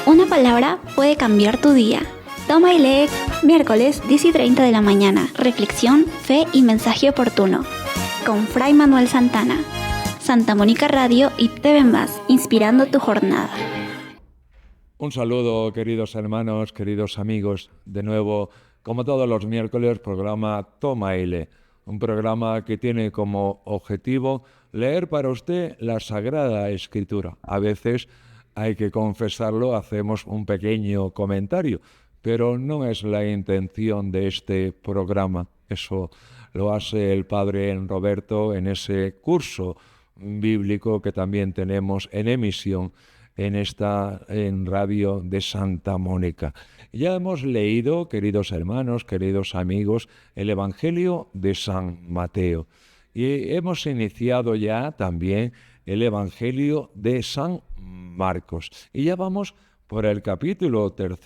Una palabra puede cambiar tu día. Toma y lee, miércoles 10:30 de la mañana. Reflexión, fe y mensaje oportuno. Con Fray Manuel Santana. Santa Mónica Radio y TV Más, inspirando tu jornada. Un saludo, queridos hermanos, queridos amigos. De nuevo, como todos los miércoles, programa Toma y lee. Un programa que tiene como objetivo leer para usted la Sagrada Escritura. A veces, hay que confesarlo, hacemos un pequeño comentario, pero no es la intención de este programa. Eso lo hace el Padre Roberto en ese curso bíblico que también tenemos en emisión en Radio de Santa Mónica. Ya hemos leído, queridos hermanos, queridos amigos, el Evangelio de San Mateo. Y hemos iniciado ya también el Evangelio de San Marcos. Y ya vamos por el capítulo 3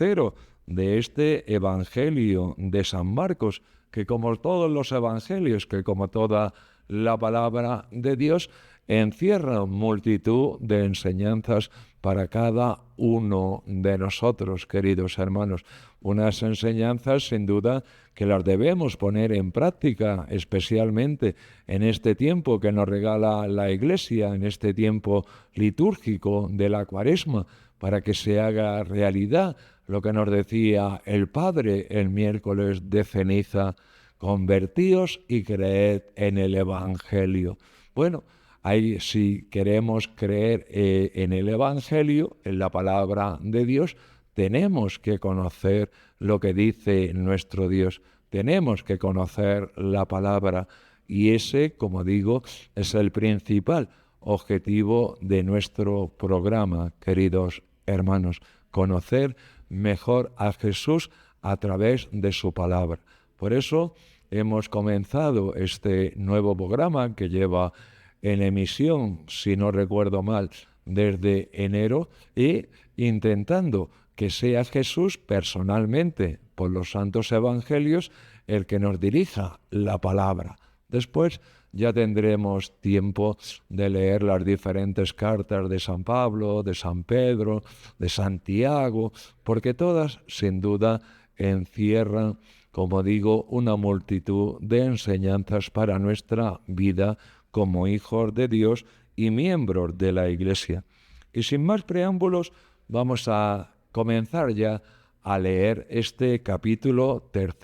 de este Evangelio de San Marcos, que como todos los evangelios, que como toda la palabra de Dios, encierra multitud de enseñanzas para cada uno de nosotros, queridos hermanos. Unas enseñanzas, sin duda, que las debemos poner en práctica, especialmente en este tiempo que nos regala la Iglesia, en este tiempo litúrgico de la Cuaresma, para que se haga realidad lo que nos decía el Padre el miércoles de ceniza: convertíos y creed en el Evangelio. Bueno, ahí, si queremos creer en el Evangelio, en la palabra de Dios, tenemos que conocer lo que dice nuestro Dios, tenemos que conocer la palabra, y ese, como digo, es el principal objetivo de nuestro programa, queridos hermanos, conocer mejor a Jesús a través de su palabra. Por eso hemos comenzado este nuevo programa que lleva en emisión, si no recuerdo mal, desde enero, y intentando que sea Jesús personalmente, por los santos evangelios, el que nos dirija la palabra. Después ya tendremos tiempo de leer las diferentes cartas de San Pablo, de San Pedro, de Santiago, porque todas, sin duda, encierran, como digo, una multitud de enseñanzas para nuestra vida como hijos de Dios y miembros de la Iglesia. Y sin más preámbulos, vamos a comenzar ya a leer este capítulo 3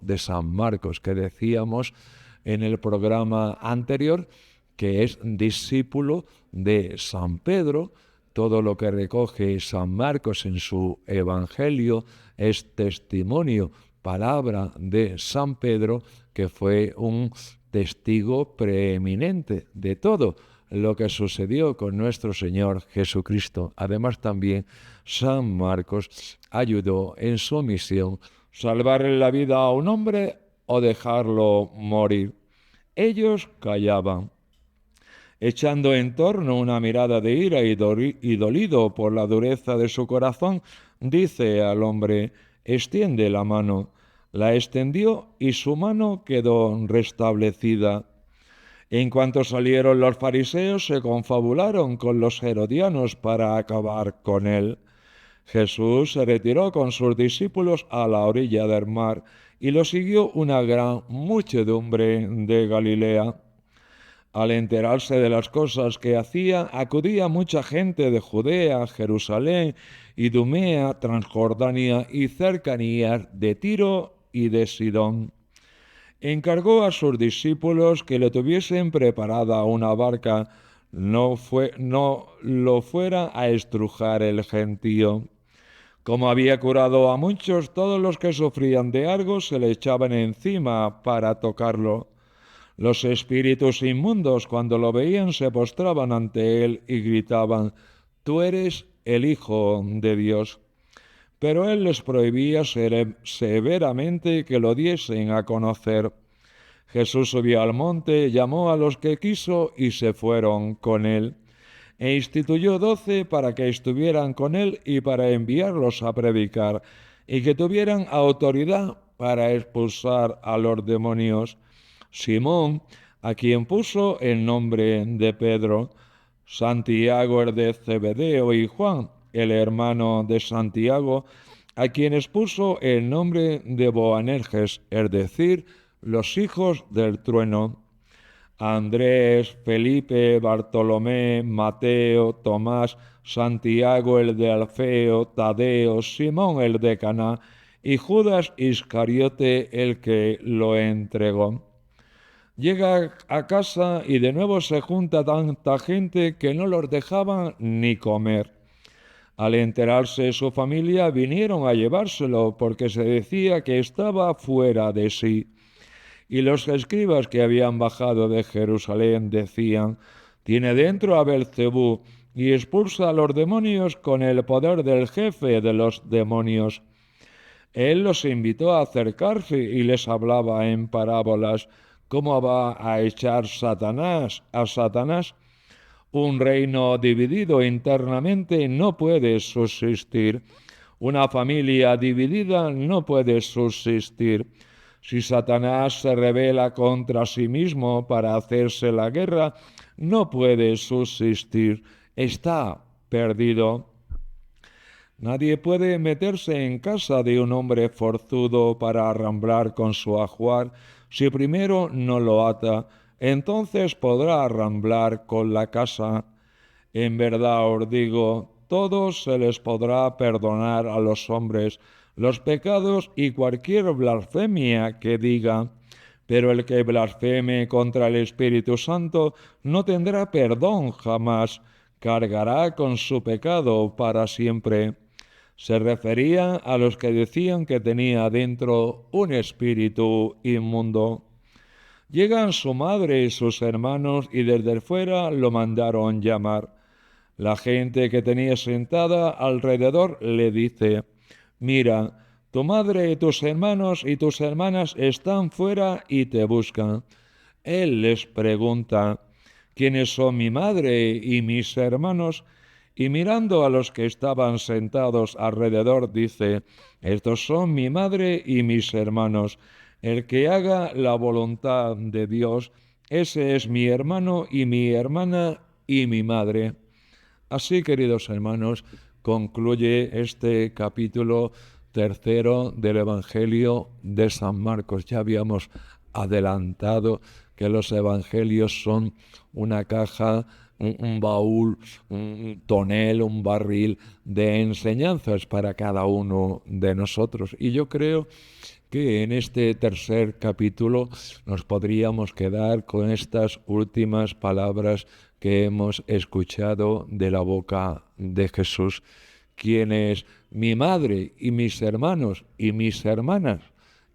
de San Marcos, que decíamos en el programa anterior, que es discípulo de San Pedro. Todo lo que recoge San Marcos en su Evangelio es testimonio, palabra de San Pedro, que fue un testigo preeminente de todo lo que sucedió con nuestro Señor Jesucristo. Además, también San Marcos ayudó en su misión salvarle la vida a un hombre o dejarlo morir. Ellos callaban, echando en torno una mirada de ira y dolido por la dureza de su corazón, dice al hombre: extiende la mano. La extendió y su mano quedó restablecida. En cuanto salieron los fariseos, se confabularon con los herodianos para acabar con él. Jesús se retiró con sus discípulos a la orilla del mar y lo siguió una gran muchedumbre de Galilea. Al enterarse de las cosas que hacía, acudía mucha gente de Judea, Jerusalén, Idumea, Transjordania y cercanías de Tiro y de Sidón. Encargó a sus discípulos que le tuviesen preparada una barca, no lo fuera a estrujar el gentío. Como había curado a muchos, todos los que sufrían de algo se le echaban encima para tocarlo. Los espíritus inmundos, cuando lo veían, se postraban ante él y gritaban: «Tú eres el Hijo de Dios». Pero él les prohibía severamente que lo diesen a conocer. Jesús subió al monte, llamó a los que quiso y se fueron con él. E instituyó 12 para que estuvieran con él y para enviarlos a predicar, y que tuvieran autoridad para expulsar a los demonios. Simón, a quien puso el nombre de Pedro, Santiago el de Zebedeo y Juan, el hermano de Santiago, a quienes puso el nombre de Boanerges, es decir, los hijos del trueno. Andrés, Felipe, Bartolomé, Mateo, Tomás, Santiago el de Alfeo, Tadeo, Simón el de Caná y Judas Iscariote el que lo entregó. Llega a casa y de nuevo se junta tanta gente que no los dejaban ni comer. Al enterarse su familia vinieron a llevárselo porque se decía que estaba fuera de sí. Y los escribas que habían bajado de Jerusalén decían: tiene dentro a Belcebú y expulsa a los demonios con el poder del jefe de los demonios. Él los invitó a acercarse y les hablaba en parábolas. ¿Cómo va a echar Satanás a Satanás? Un reino dividido internamente no puede subsistir. Una familia dividida no puede subsistir. Si Satanás se rebela contra sí mismo para hacerse la guerra, no puede subsistir. Está perdido. Nadie puede meterse en casa de un hombre forzudo para arramblar con su ajuar si primero no lo ata. Entonces podrá arramblar con la casa. En verdad os digo, todos se les podrá perdonar a los hombres los pecados y cualquier blasfemia que diga, pero el que blasfeme contra el Espíritu Santo no tendrá perdón jamás, cargará con su pecado para siempre. Se refería a los que decían que tenía dentro un espíritu inmundo. Llegan su madre y sus hermanos y desde fuera lo mandaron llamar. La gente que tenía sentada alrededor le dice: mira, tu madre y tus hermanos y tus hermanas están fuera y te buscan. Él les pregunta: ¿quiénes son mi madre y mis hermanos? Y mirando a los que estaban sentados alrededor dice: estos son mi madre y mis hermanos. El que haga la voluntad de Dios, ese es mi hermano y mi hermana y mi madre. Así, queridos hermanos, concluye este capítulo 3 del Evangelio de San Marcos. Ya habíamos adelantado que los evangelios son una caja, un baúl, un tonel, un barril de enseñanzas para cada uno de nosotros. Y yo creo que en este tercer capítulo nos podríamos quedar con estas últimas palabras que hemos escuchado de la boca de Jesús. ¿Quién es mi madre y mis hermanos y mis hermanas?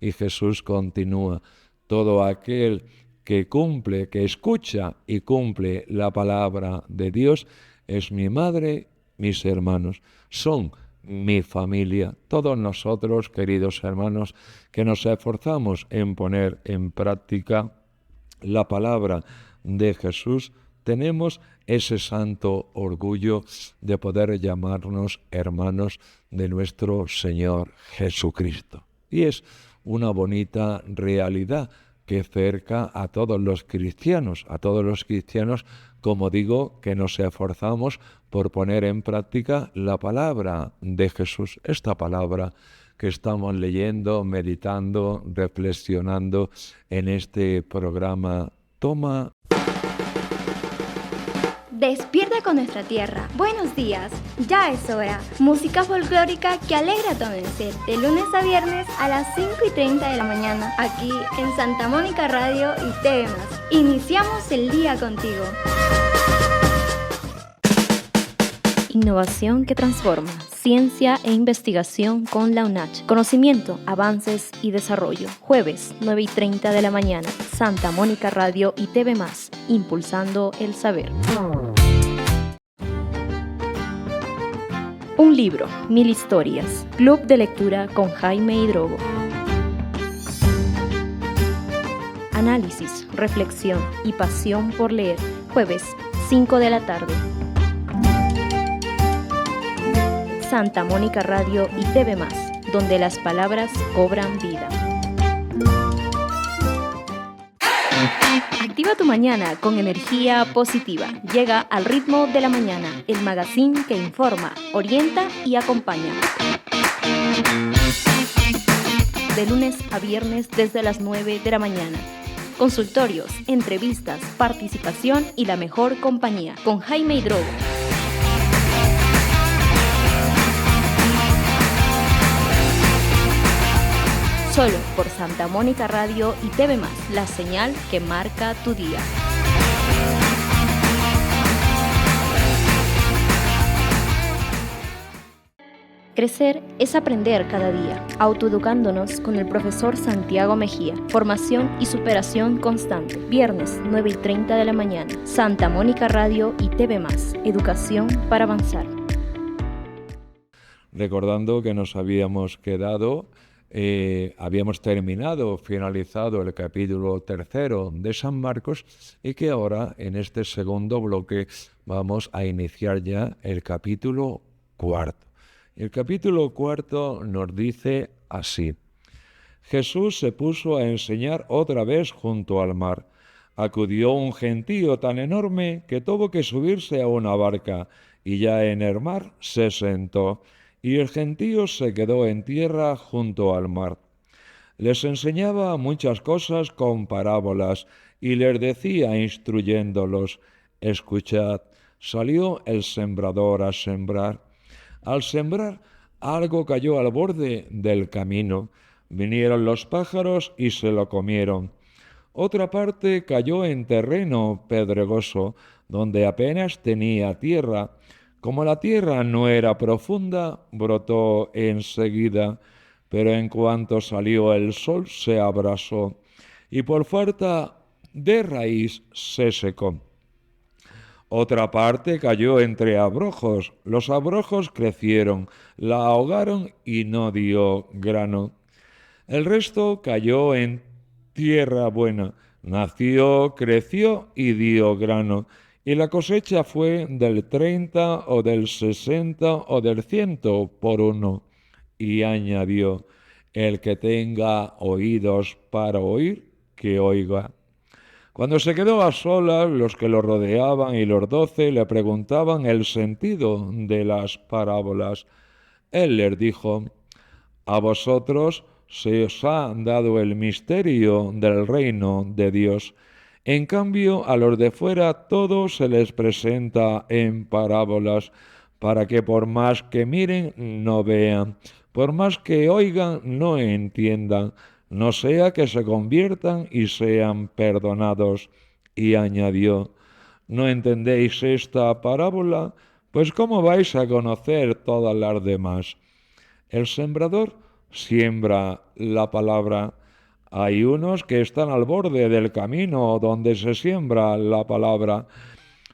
Y Jesús continúa: todo aquel que cumple, que escucha y cumple la palabra de Dios es mi madre, mis hermanos, son mi familia. Todos nosotros, queridos hermanos, que nos esforzamos en poner en práctica la palabra de Jesús, tenemos ese santo orgullo de poder llamarnos hermanos de nuestro Señor Jesucristo. Y es una bonita realidad que cerca a todos los cristianos, como digo, que nos esforzamos por poner en práctica la palabra de Jesús, esta palabra que estamos leyendo, meditando, reflexionando en este programa Toma. Despierta con nuestra tierra. Buenos días, ya es hora. Música folclórica que alegra tu amanecer, de lunes a viernes a las 5:30 de la mañana, aquí en Santa Mónica Radio y TV+. Iniciamos el día contigo. Innovación que transforma. Ciencia e investigación con la UNACH. Conocimiento, avances y desarrollo. Jueves, 9:30 de la mañana. Santa Mónica Radio y TV+. Impulsando el saber. Un libro, 1000 historias. Club de lectura con Jaime Hidrogo. Análisis, reflexión y pasión por leer. Jueves, 5 de la tarde. Santa Mónica Radio y TV+, donde las palabras cobran vida. Activa Activa tu mañana con energía positiva. Llega al ritmo de la mañana, el magazine que informa, orienta y acompaña. De lunes a viernes desde las 9 de la mañana. Consultorios, entrevistas, participación y la mejor compañía con Jaime Hidrogo. Solo por Santa Mónica Radio y TV+, la señal que marca tu día. Crecer es aprender cada día, autoeducándonos con el profesor Santiago Mejía. Formación y superación constante. Viernes, 9:30 de la mañana. Santa Mónica Radio y TV+, educación para avanzar. Recordando que nos habíamos quedado, habíamos finalizado el capítulo 3 de San Marcos y que ahora en este segundo bloque vamos a iniciar ya el capítulo 4. El capítulo 4 nos dice así: Jesús se puso a enseñar otra vez junto al mar. Acudió un gentío tan enorme que tuvo que subirse a una barca, y ya en el mar se sentó, y el gentío se quedó en tierra junto al mar. Les enseñaba muchas cosas con parábolas, y les decía instruyéndolos: escuchad, salió el sembrador a sembrar. Al sembrar, algo cayó al borde del camino. Vinieron los pájaros y se lo comieron. Otra parte cayó en terreno pedregoso, donde apenas tenía tierra. Como la tierra no era profunda, brotó enseguida, pero en cuanto salió el sol se abrasó, y por falta de raíz se secó. Otra parte cayó entre abrojos. Los abrojos crecieron, la ahogaron y no dio grano. El resto cayó en tierra buena. Nació, creció y dio grano. Y la cosecha fue del 30 o del 60 o del 100 por uno. Y añadió: el que tenga oídos para oír, que oiga. Cuando se quedó a solas, los que lo rodeaban y los 12 le preguntaban el sentido de las parábolas. Él les dijo: a vosotros se os ha dado el misterio del reino de Dios. En cambio, a los de fuera todo se les presenta en parábolas, para que por más que miren, no vean, por más que oigan, no entiendan, no sea que se conviertan y sean perdonados. Y añadió: ¿no entendéis esta parábola? Pues ¿cómo vais a conocer todas las demás? El sembrador siembra la palabra. Hay unos que están al borde del camino donde se siembra la palabra,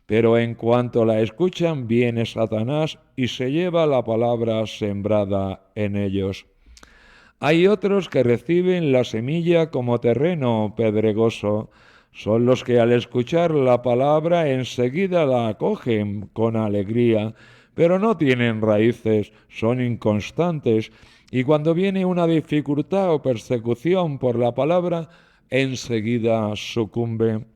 pero en cuanto la escuchan, viene Satanás y se lleva la palabra sembrada en ellos. Hay otros que reciben la semilla como terreno pedregoso. Son los que al escuchar la palabra enseguida la acogen con alegría, pero no tienen raíces, son inconstantes, y cuando viene una dificultad o persecución por la palabra, enseguida sucumben.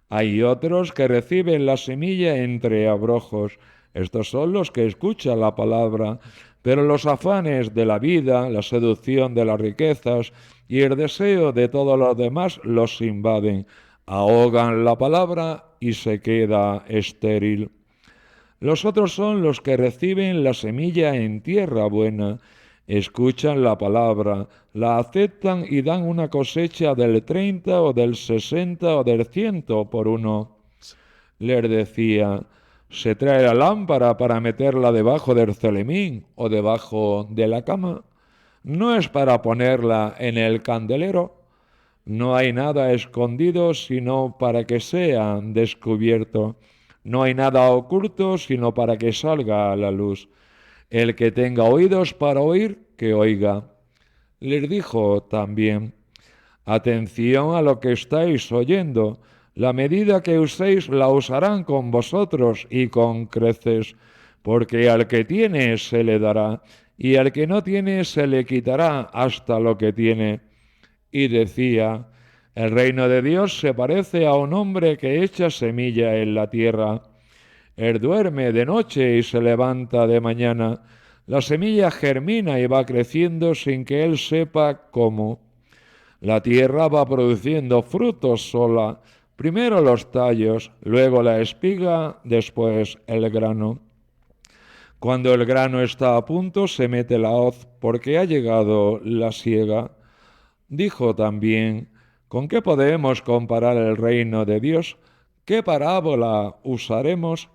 Hay otros que reciben la semilla entre abrojos. Estos son los que escuchan la palabra, pero los afanes de la vida, la seducción de las riquezas y el deseo de todos los demás los invaden, ahogan la palabra y se queda estéril. Los otros son los que reciben la semilla en tierra buena, escuchan la palabra, la aceptan y dan una cosecha del 30 o del 60 o del 100 por uno. Les decía: ¿se trae la lámpara para meterla debajo del celemín o debajo de la cama? ¿No es para ponerla en el candelero? No hay nada escondido sino para que sea descubierto. No hay nada oculto sino para que salga a la luz. El que tenga oídos para oír, que oiga. Les dijo también: atención a lo que estáis oyendo. La medida que uséis la usarán con vosotros y con creces, porque al que tiene se le dará, y al que no tiene se le quitará hasta lo que tiene. Y decía: El reino de Dios se parece a un hombre que echa semilla en la tierra. Él duerme de noche y se levanta de mañana. La semilla germina y va creciendo sin que él sepa cómo. La tierra va produciendo frutos sola, primero los tallos, luego la espiga, después el grano. Cuando el grano está a punto, se mete la hoz, porque ha llegado la siega. Dijo también: ¿con qué podemos comparar el reino de Dios? ¿Qué parábola usaremos?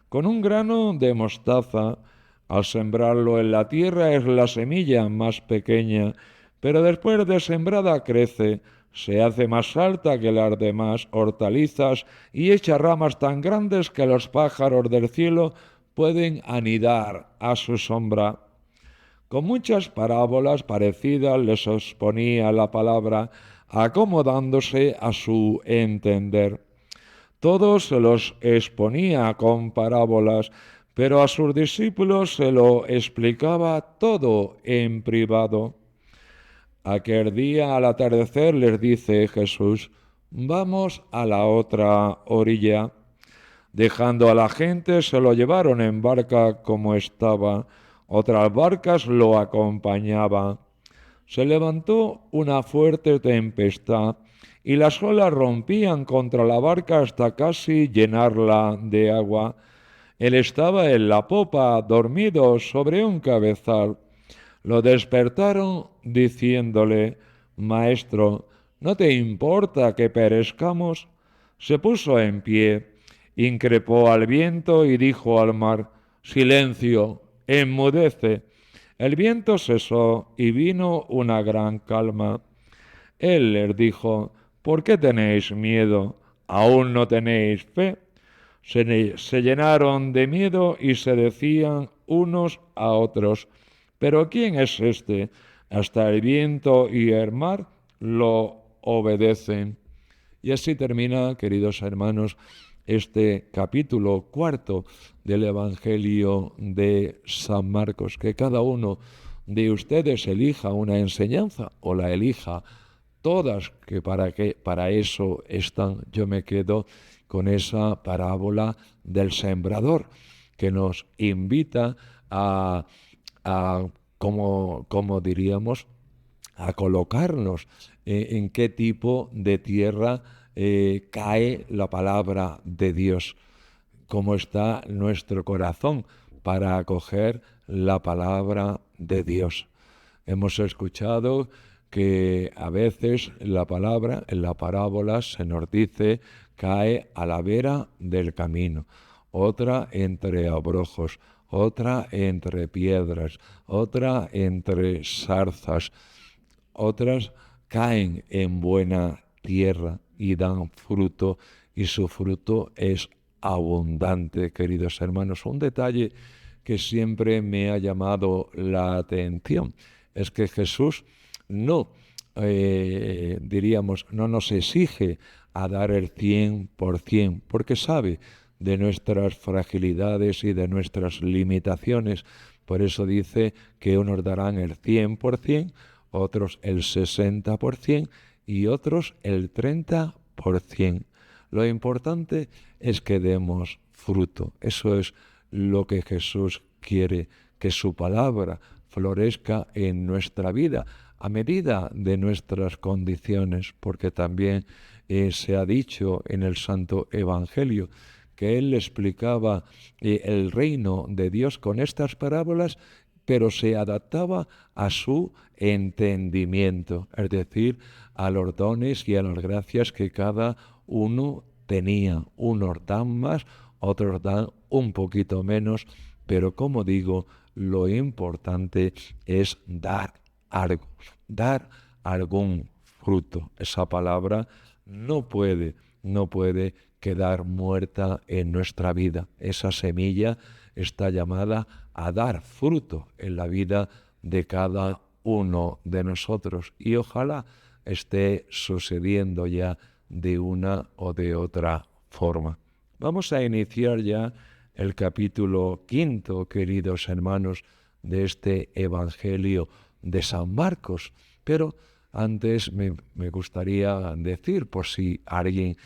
Con un grano de mostaza. Al sembrarlo en la tierra es la semilla más pequeña, pero después de sembrada crece, se hace más alta que las demás hortalizas y echa ramas tan grandes que los pájaros del cielo pueden anidar a su sombra. Con muchas parábolas parecidas les exponía la palabra, acomodándose a su entender. Todos se los exponía con parábolas, pero a sus discípulos se lo explicaba todo en privado. Aquel día al atardecer les dice Jesús: vamos a la otra orilla. Dejando a la gente, se lo llevaron en barca como estaba. Otras barcas lo acompañaban. Se levantó una fuerte tempestad y las olas rompían contra la barca hasta casi llenarla de agua. Él estaba en la popa, dormido sobre un cabezal. Lo despertaron diciéndole: Maestro, ¿no te importa que perezcamos? Se puso en pie, increpó al viento y dijo al mar: Silencio, enmudece. El viento cesó y vino una gran calma. Él les dijo: ¿por qué tenéis miedo? ¿Aún no tenéis fe? Se llenaron de miedo y se decían unos a otros: ¿pero quién es este? Hasta el viento y el mar lo obedecen. Y así termina, queridos hermanos, este capítulo 4 del Evangelio de San Marcos. Que cada uno de ustedes elija una enseñanza o la elija todas, que para eso están. Yo me quedo con esa parábola del sembrador, que nos invita a como diríamos, a colocarnos en qué tipo de tierra cae la palabra de Dios, cómo está nuestro corazón para acoger la palabra de Dios. Hemos escuchado que a veces la palabra, en la parábola, se nos dice cae a la vera del camino, otra entre abrojos, otra entre piedras, otra entre zarzas, otras caen en buena tierra y dan fruto, y su fruto es abundante, queridos hermanos. Un detalle que siempre me ha llamado la atención es que Jesús no nos exige a dar el 100%, porque sabe de nuestras fragilidades y de nuestras limitaciones. Por eso dice que unos darán el 100%, otros el 60% y otros el 30%. Lo importante es que demos fruto. Eso es lo que Jesús quiere, que su palabra florezca en nuestra vida a medida de nuestras condiciones, porque también se ha dicho en el Santo Evangelio que él explicaba el reino de Dios con estas parábolas, pero se adaptaba a su entendimiento, es decir, a los dones y a las gracias que cada uno tenía. Unos dan más, otros dan un poquito menos, pero como digo, lo importante es dar algo, dar algún fruto. Esa palabra no puede quedar muerta en nuestra vida. Esa semilla está llamada a dar fruto en la vida de cada uno de nosotros, y ojalá esté sucediendo ya de una o de otra forma. Vamos a iniciar ya el capítulo 5, queridos hermanos, de este Evangelio de San Marcos, pero Antes me gustaría decir, por si alguien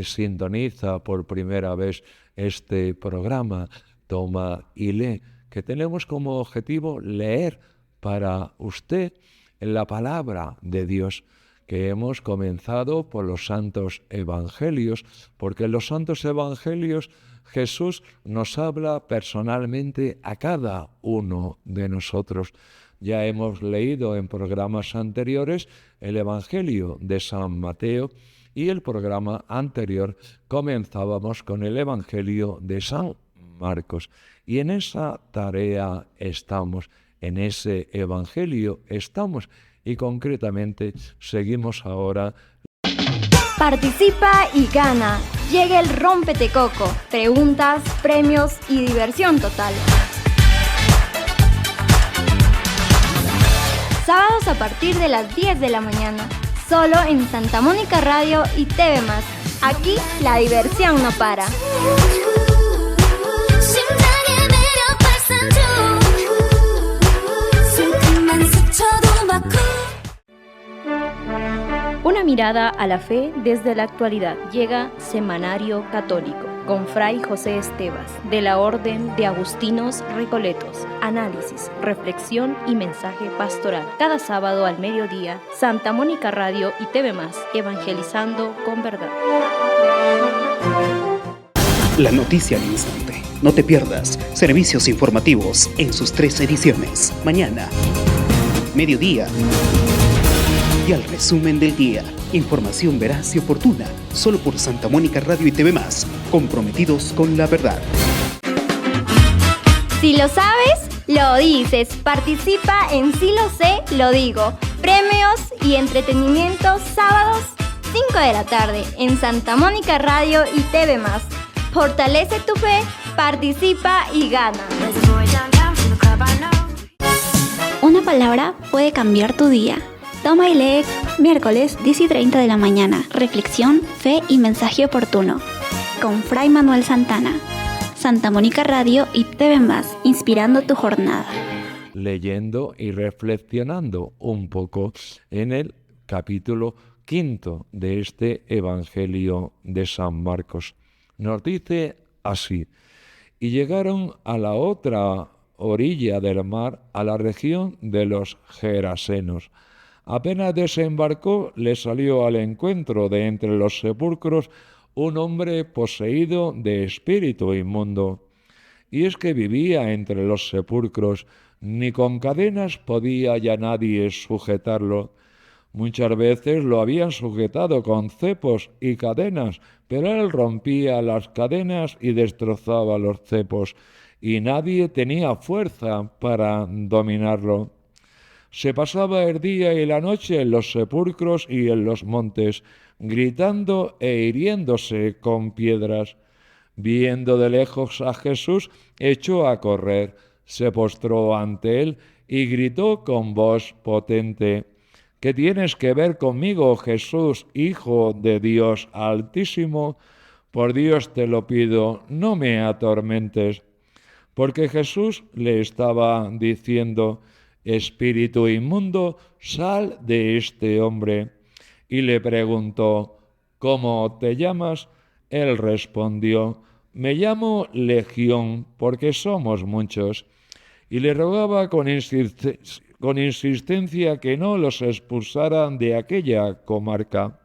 sintoniza por primera vez este programa, Toma y Lee, que tenemos como objetivo leer para usted la palabra de Dios, que hemos comenzado por los santos evangelios, porque en los santos evangelios Jesús nos habla personalmente a cada uno de nosotros. Ya hemos leído en programas anteriores el Evangelio de San Mateo y el programa anterior comenzábamos con el Evangelio de San Marcos. Y en esa tarea estamos, en ese Evangelio estamos y concretamente seguimos ahora. Participa y gana. Llega el Rómpete Coco. Preguntas, premios y diversión total. Sábados a partir de las 10 de la mañana. Solo en Santa Mónica Radio y TV+. Aquí la diversión no para. Una mirada a la fe desde la actualidad. Llega Semanario Católico con Fray José Estevas, de la Orden de Agustinos Recoletos. Análisis, reflexión y mensaje pastoral. Cada sábado al mediodía, Santa Mónica Radio y TV+, evangelizando con verdad. La noticia al instante. No te pierdas servicios informativos en sus 3 ediciones. Mañana, mediodía y al resumen del día. Información veraz y oportuna, solo por Santa Mónica Radio y TV+, comprometidos con la verdad. Si lo sabes, lo dices. Participa en Si lo sé, lo digo. Premios y entretenimiento sábados 5 de la tarde en Santa Mónica Radio y TV+. Fortalece tu fe, participa y gana. Una palabra puede cambiar tu día. Toma y lee, miércoles 10:30 de la mañana. Reflexión, fe y mensaje oportuno. Con Fray Manuel Santana. Santa Mónica Radio y TV+, inspirando tu jornada. Leyendo y reflexionando un poco en el capítulo 5 de este Evangelio de San Marcos. Nos dice así: y llegaron a la otra orilla del mar, a la región de los Gerasenos. Apenas desembarcó, le salió al encuentro de entre los sepulcros un hombre poseído de espíritu inmundo. Y es que vivía entre los sepulcros, ni con cadenas podía ya nadie sujetarlo. Muchas veces lo habían sujetado con cepos y cadenas, pero él rompía las cadenas y destrozaba los cepos, y nadie tenía fuerza para dominarlo. Se pasaba el día y la noche en los sepulcros y en los montes, gritando e hiriéndose con piedras. Viendo de lejos a Jesús, echó a correr, se postró ante él y gritó con voz potente: ¿Qué tienes que ver conmigo, Jesús, Hijo de Dios Altísimo? Por Dios te lo pido, no me atormentes. Porque Jesús le estaba diciendo: Espíritu inmundo, sal de este hombre. Y le preguntó: ¿Cómo te llamas? Él respondió: Me llamo Legión, porque somos muchos. Y le rogaba con insistencia que no los expulsaran de aquella comarca.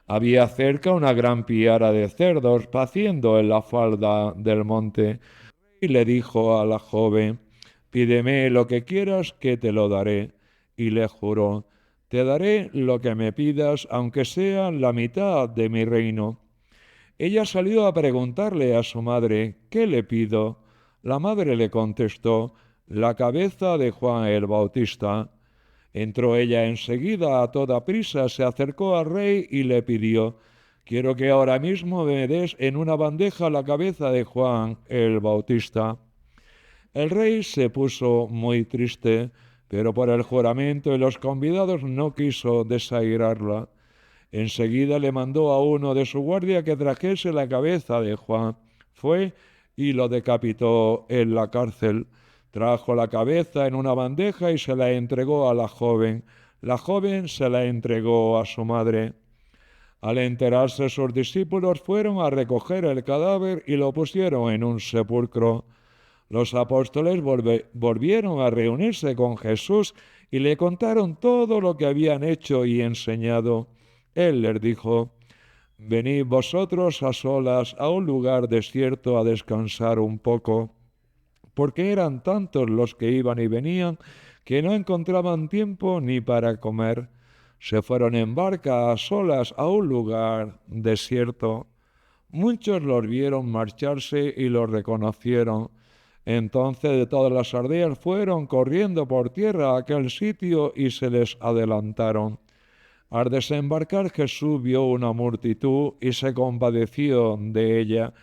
Había cerca una gran piara de cerdos paciendo en la falda del monte. Y le dijo a la joven: Pídeme lo que quieras que te lo daré. Y le juró: Te daré lo que me pidas, aunque sea la mitad de mi reino. Ella salió a preguntarle a su madre: ¿Qué le pido? La madre le contestó: La cabeza de Juan el Bautista. Entró ella enseguida a toda prisa, se acercó al rey y le pidió: Quiero que ahora mismo me des en una bandeja la cabeza de Juan el Bautista. El rey se puso muy triste, pero por el juramento y los convidados no quiso desairarla. Enseguida le mandó a uno de su guardia que trajese la cabeza de Juan. Fue y lo decapitó en la cárcel. Trajo la cabeza en una bandeja y se la entregó a la joven. La joven se la entregó a su madre. Al enterarse sus discípulos fueron a recoger el cadáver y lo pusieron en un sepulcro. Los apóstoles volvieron a reunirse con Jesús y le contaron todo lo que habían hecho y enseñado. Él les dijo: «Venid vosotros a solas a un lugar desierto a descansar un poco», porque eran tantos los que iban y venían que no encontraban tiempo ni para comer. Se fueron en barca a solas a un lugar desierto. Muchos los vieron marcharse y los reconocieron. Entonces de todas las aldeas fueron corriendo por tierra a aquel sitio y se les adelantaron. Al desembarcar Jesús vio una multitud y se compadeció de ella,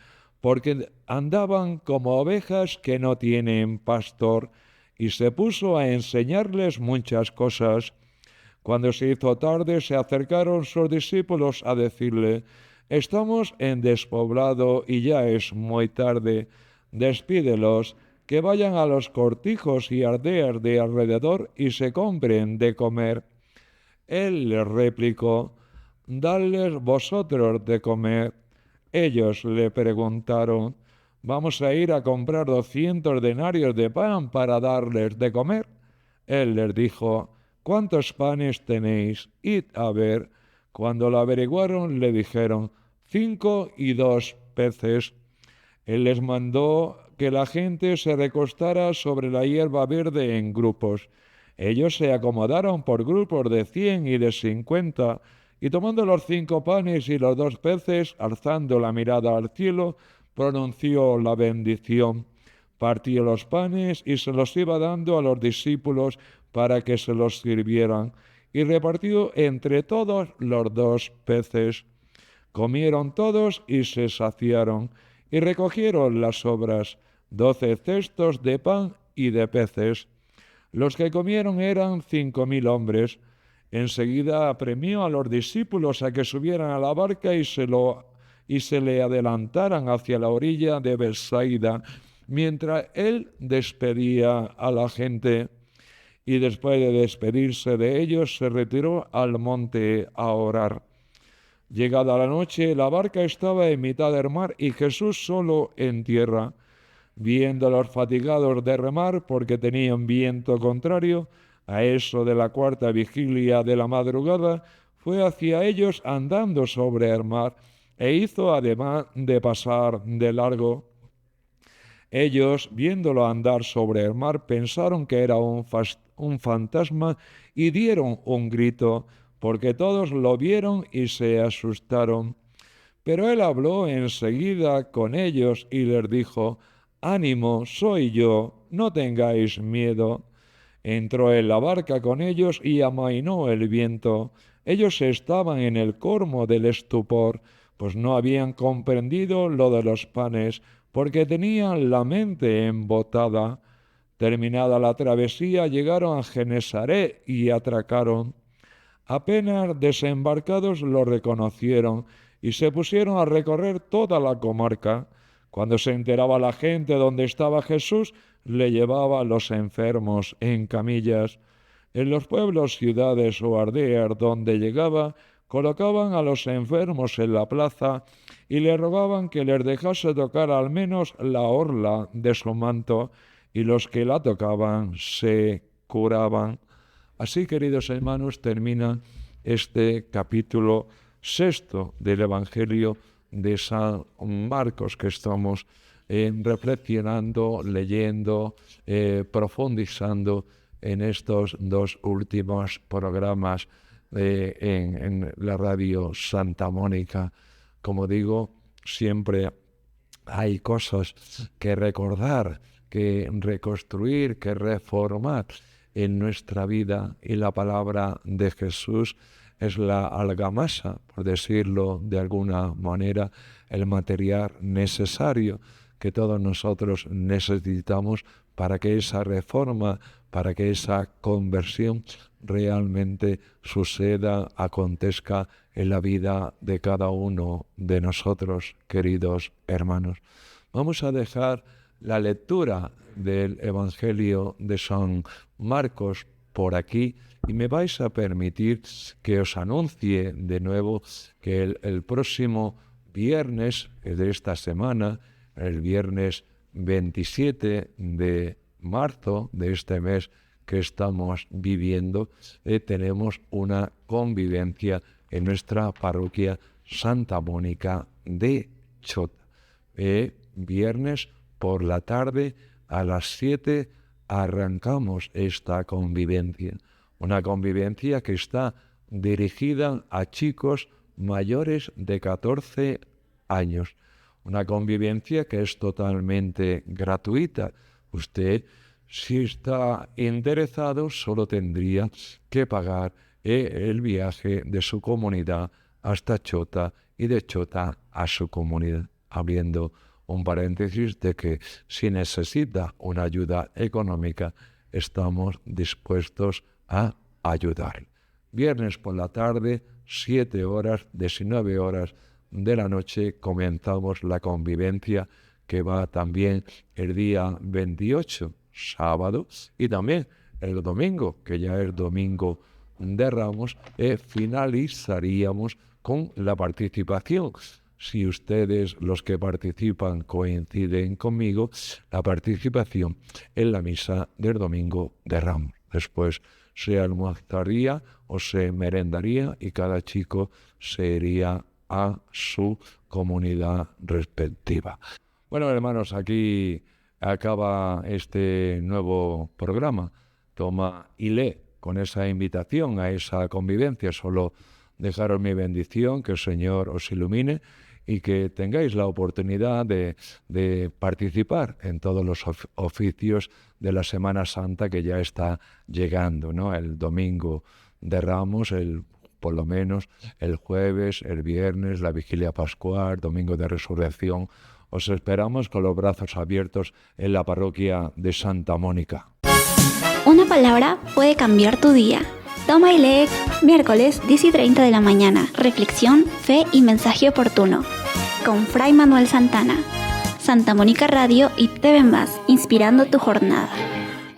porque andaban como ovejas que no tienen pastor, y se puso a enseñarles muchas cosas. Cuando se hizo tarde, se acercaron sus discípulos a decirle: «Estamos en despoblado y ya es muy tarde. Despídelos, que vayan a los cortijos y aldeas de alrededor y se compren de comer». Él les replicó: «Dadles vosotros de comer». Ellos le preguntaron: «¿Vamos a ir a comprar 200 denarios de pan para darles de comer?». Él les dijo: «¿Cuántos panes tenéis? Id a ver». Cuando lo averiguaron, le dijeron: 5 y 2 peces. Él les mandó que la gente se recostara sobre la hierba verde en grupos. Ellos se acomodaron por grupos de 100 y de 50, y tomando los 5 panes y los 2 peces, alzando la mirada al cielo, pronunció la bendición. Partió los panes y se los iba dando a los discípulos para que se los sirvieran, y repartió entre todos los 2 peces. Comieron todos y se saciaron, y recogieron las sobras, 12 cestos de pan y de peces. Los que comieron eran 5.000 hombres. Enseguida apremió a los discípulos a que subieran a la barca y se le adelantaran hacia la orilla de Betsaida, mientras él despedía a la gente. Y después de despedirse de ellos, se retiró al monte a orar. Llegada la noche, la barca estaba en mitad del mar y Jesús solo en tierra. Viéndolos fatigados de remar porque tenían viento contrario, a eso de la 4ª vigilia de la madrugada, fue hacia ellos andando sobre el mar, e hizo ademán de pasar de largo. Ellos, viéndolo andar sobre el mar, pensaron que era un fantasma y dieron un grito, porque todos lo vieron y se asustaron. Pero él habló enseguida con ellos y les dijo: «Ánimo, soy yo, no tengáis miedo». Entró en la barca con ellos y amainó el viento. Ellos estaban en el colmo del estupor, pues no habían comprendido lo de los panes, porque tenían la mente embotada. Terminada la travesía, llegaron a Genesaret y atracaron. Apenas desembarcados lo reconocieron y se pusieron a recorrer toda la comarca. Cuando se enteraba la gente dónde estaba Jesús, le llevaba a los enfermos en camillas. En los pueblos, ciudades o aldeas donde llegaba, colocaban a los enfermos en la plaza y le rogaban que les dejase tocar al menos la orla de su manto, y los que la tocaban se curaban. Así, queridos hermanos, termina este capítulo 6 del Evangelio de San Marcos, que estamos reflexionando, leyendo, profundizando en estos 2 últimos programas en la radio Santa Mónica. Como digo, siempre hay cosas que recordar, que reconstruir, que reformar en nuestra vida, y la palabra de Jesús es la argamasa, por decirlo de alguna manera, el material necesario que todos nosotros necesitamos para que esa reforma, para que esa conversión realmente suceda, acontezca en la vida de cada uno de nosotros, queridos hermanos. Vamos a dejar la lectura del Evangelio de San Marcos por aquí y me vais a permitir que os anuncie de nuevo que el próximo viernes de esta semana, el viernes 27 de marzo de este mes que estamos viviendo, tenemos una convivencia en nuestra parroquia Santa Mónica de Chota. Viernes por la tarde a las 7 arrancamos esta convivencia. Una convivencia que está dirigida a chicos mayores de 14 años. Una convivencia que es totalmente gratuita. Usted, si está interesado, solo tendría que pagar el viaje de su comunidad hasta Chota y de Chota a su comunidad. Abriendo un paréntesis de que si necesita una ayuda económica, estamos dispuestos a ayudar. Viernes por la tarde, 7 horas, 19 horas de la noche, comenzamos la convivencia que va también el día 28, sábado, y también el domingo, que ya es domingo de Ramos, finalizaríamos con la participación. Si ustedes, los que participan, coinciden conmigo, la participación en la misa del domingo de Ramos. Después se almorzaría o se merendaría y cada chico se iría a su comunidad respectiva. Bueno, hermanos, aquí acaba este nuevo programa. Toma y lee con esa invitación a esa convivencia. Solo dejaros mi bendición, que el Señor os ilumine y que tengáis la oportunidad de participar en todos los oficios de la Semana Santa que ya está llegando, ¿no? El domingo de Ramos, por lo menos el jueves, el viernes, la vigilia pascual, domingo de resurrección. Os esperamos con los brazos abiertos en la parroquia de Santa Mónica. Una palabra puede cambiar tu día. Toma y lee, miércoles 10:30 de la mañana. Reflexión, fe y mensaje oportuno. Con Fray Manuel Santana. Santa Mónica Radio y TV+, inspirando tu jornada.